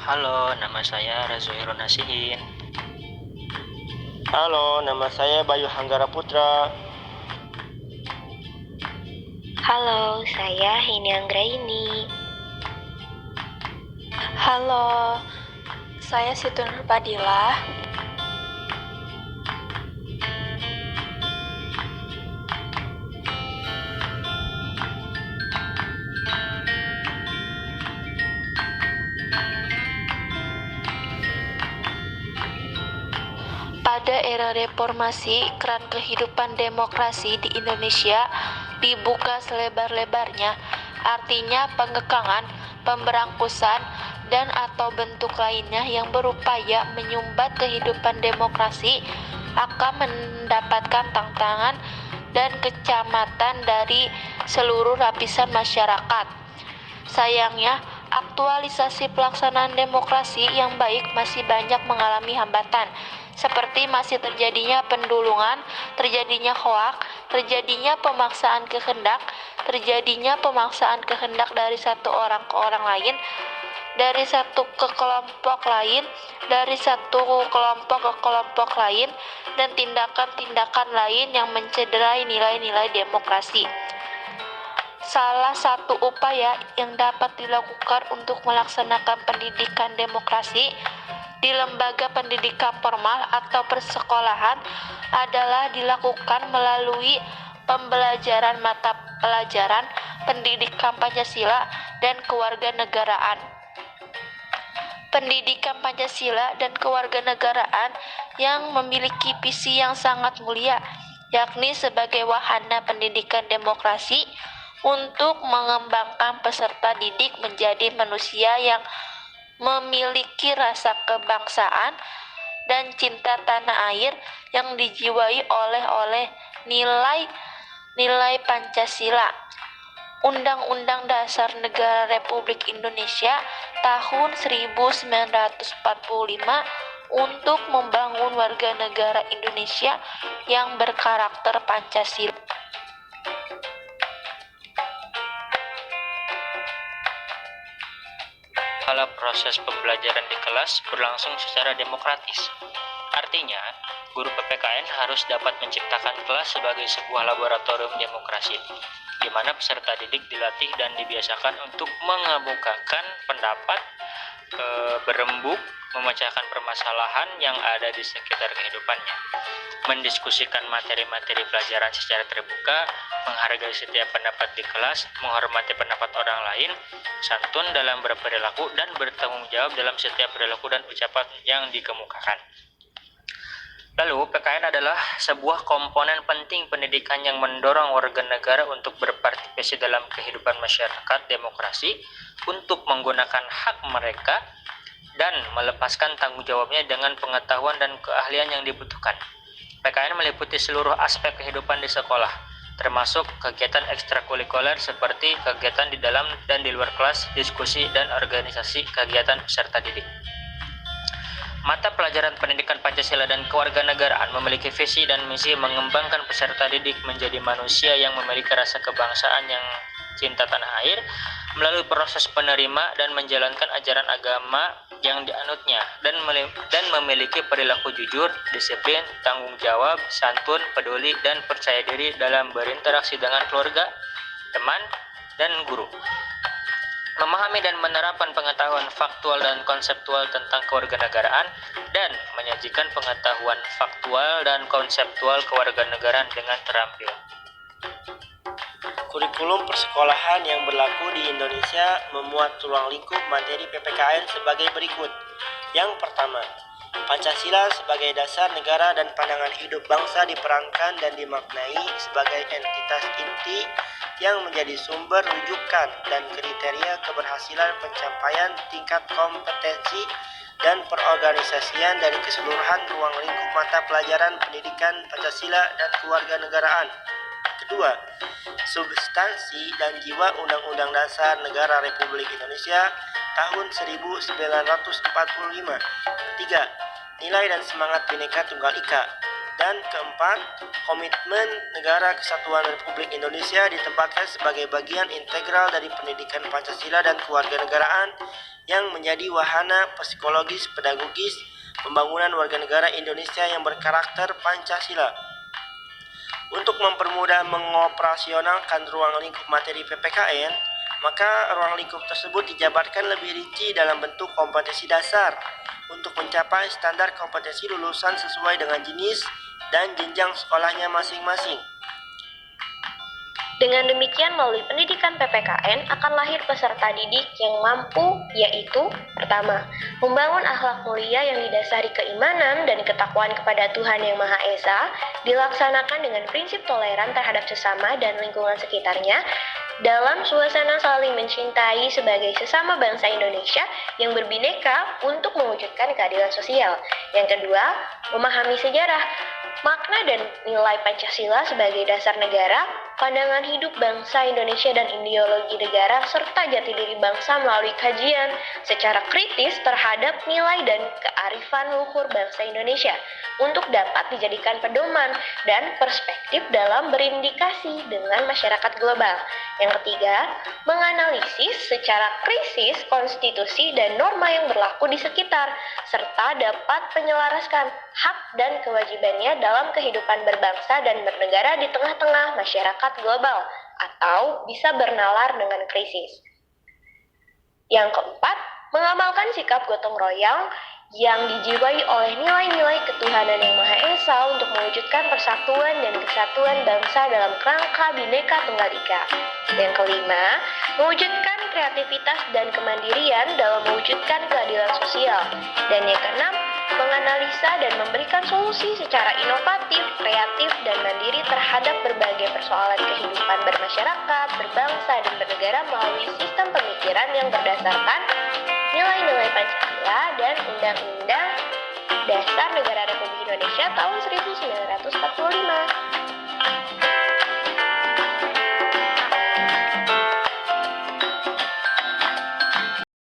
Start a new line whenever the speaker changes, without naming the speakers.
Halo, nama saya Razuhirun Nasihin.
Halo, nama saya Bayu Hanggara Putra.
Halo, saya Heni Anggraini.
Halo, saya Siti Nurpadilah. Pada era reformasi, keran kehidupan demokrasi di Indonesia dibuka selebar-lebarnya, artinya pengekangan, pemberangkusan, dan atau bentuk lainnya yang berupaya menyumbat kehidupan demokrasi akan mendapatkan tantangan dan kecamatan dari seluruh lapisan masyarakat. Sayangnya, aktualisasi pelaksanaan demokrasi yang baik masih banyak mengalami hambatan, seperti masih terjadinya pendulungan, terjadinya hoak, terjadinya pemaksaan kehendak dari satu orang ke orang lain, dari satu ke kelompok lain, dari satu kelompok ke kelompok lain, dan tindakan-tindakan lain yang mencederai nilai-nilai demokrasi. Salah satu upaya yang dapat dilakukan untuk melaksanakan pendidikan demokrasi di lembaga pendidikan formal atau persekolahan adalah dilakukan melalui pembelajaran mata pelajaran pendidikan Pancasila dan kewarganegaraan. Pendidikan Pancasila dan kewarganegaraan yang memiliki visi yang sangat mulia, yakni sebagai wahana pendidikan demokrasi untuk mengembangkan peserta didik menjadi manusia yang memiliki rasa kebangsaan dan cinta tanah air yang dijiwai oleh nilai Pancasila. Undang-Undang Dasar Negara Republik Indonesia tahun 1945 untuk membangun warga negara Indonesia yang berkarakter Pancasila.
Kala proses pembelajaran di kelas berlangsung secara demokratis. Artinya, guru PPKN harus dapat menciptakan kelas sebagai sebuah laboratorium demokrasi, di mana peserta didik dilatih dan dibiasakan untuk mengemukakan pendapat, berembuk, memecahkan permasalahan yang ada di sekitar kehidupannya, mendiskusikan materi-materi pelajaran secara terbuka, menghargai setiap pendapat di kelas, menghormati pendapat orang lain, santun dalam berperilaku, dan bertanggung jawab dalam setiap perilaku dan ucapan yang dikemukakan. Lalu, PKN adalah sebuah komponen penting pendidikan yang mendorong warga negara untuk berpartisipasi dalam kehidupan masyarakat demokrasi, untuk menggunakan hak mereka, dan melepaskan tanggung jawabnya dengan pengetahuan dan keahlian yang dibutuhkan. PKN meliputi seluruh aspek kehidupan di sekolah, termasuk kegiatan ekstrakurikuler seperti kegiatan di dalam dan di luar kelas, diskusi, dan organisasi kegiatan peserta didik. Mata pelajaran pendidikan Pancasila dan kewarganegaraan memiliki visi dan misi mengembangkan peserta didik menjadi manusia yang memiliki rasa kebangsaan yang cinta tanah air, melalui proses penerima dan menjalankan ajaran agama yang dianutnya, dan memiliki perilaku jujur, disiplin, tanggung jawab, santun, peduli, dan percaya diri dalam berinteraksi dengan keluarga, teman, dan guru. Memahami dan menerapkan pengetahuan faktual dan konseptual tentang kewarganegaraan, dan menyajikan pengetahuan faktual dan konseptual kewarganegaraan dengan terampil.
Kurikulum persekolahan yang berlaku di Indonesia memuat ruang lingkup materi PPKN sebagai berikut. Yang pertama, Pancasila sebagai dasar negara dan pandangan hidup bangsa diperankan dan dimaknai sebagai entitas inti yang menjadi sumber rujukan dan kriteria keberhasilan pencapaian tingkat kompetensi dan perorganisasian dari keseluruhan ruang lingkup mata pelajaran pendidikan Pancasila dan kewarganegaraan. Kedua, substansi dan jiwa Undang-Undang Dasar Negara Republik Indonesia tahun 1945. Ketiga, nilai dan semangat Bhinneka Tunggal Ika. Dan keempat, komitmen Negara Kesatuan Republik Indonesia ditempatkan sebagai bagian integral dari pendidikan Pancasila dan kewarganegaraan yang menjadi wahana psikologis pedagogis pembangunan warga negara Indonesia yang berkarakter Pancasila. Untuk mempermudah mengoperasionalkan ruang lingkup materi PPKN, maka ruang lingkup tersebut dijabarkan lebih rinci dalam bentuk kompetensi dasar untuk mencapai standar kompetensi lulusan sesuai dengan jenis dan jenjang sekolahnya masing-masing.
Dengan demikian, melalui pendidikan PPKN akan lahir peserta didik yang mampu, yaitu pertama, membangun akhlak mulia yang didasari keimanan dan ketakwaan kepada Tuhan Yang Maha Esa, dilaksanakan dengan prinsip toleran terhadap sesama dan lingkungan sekitarnya, dalam suasana saling mencintai sebagai sesama bangsa Indonesia yang berbineka untuk mewujudkan keadilan sosial. Yang kedua, memahami sejarah, makna dan nilai Pancasila sebagai dasar negara, pandangan hidup bangsa Indonesia dan ideologi negara, serta jati diri bangsa melalui kajian secara kritis terhadap nilai dan kearifan luhur bangsa Indonesia untuk dapat dijadikan pedoman dan perspektif dalam berindikasi dengan masyarakat global. Yang ketiga, menganalisis secara krisis konstitusi dan norma yang berlaku di sekitar, serta dapat menyelaraskan hak dan kewajibannya dalam kehidupan berbangsa dan bernegara di tengah-tengah masyarakat global, atau bisa bernalar dengan krisis. Yang keempat, mengamalkan sikap gotong royong yang dijiwai oleh nilai-nilai ketuhanan Yang Maha Esa untuk mewujudkan persatuan dan kesatuan bangsa dalam kerangka Bhinneka Tunggal Ika. Yang kelima, mewujudkan kreativitas dan kemandirian dalam mewujudkan keadilan sosial. Dan yang keenam, menganalisa dan memberikan solusi secara inovatif, kreatif, dan mandiri terhadap berbagai persoalan kehidupan bermasyarakat, berbangsa, dan bernegara melalui sistem pemikiran yang berdasarkan nilai-nilai Pancasila dan Undang-Undang Dasar Negara Republik Indonesia tahun 1945.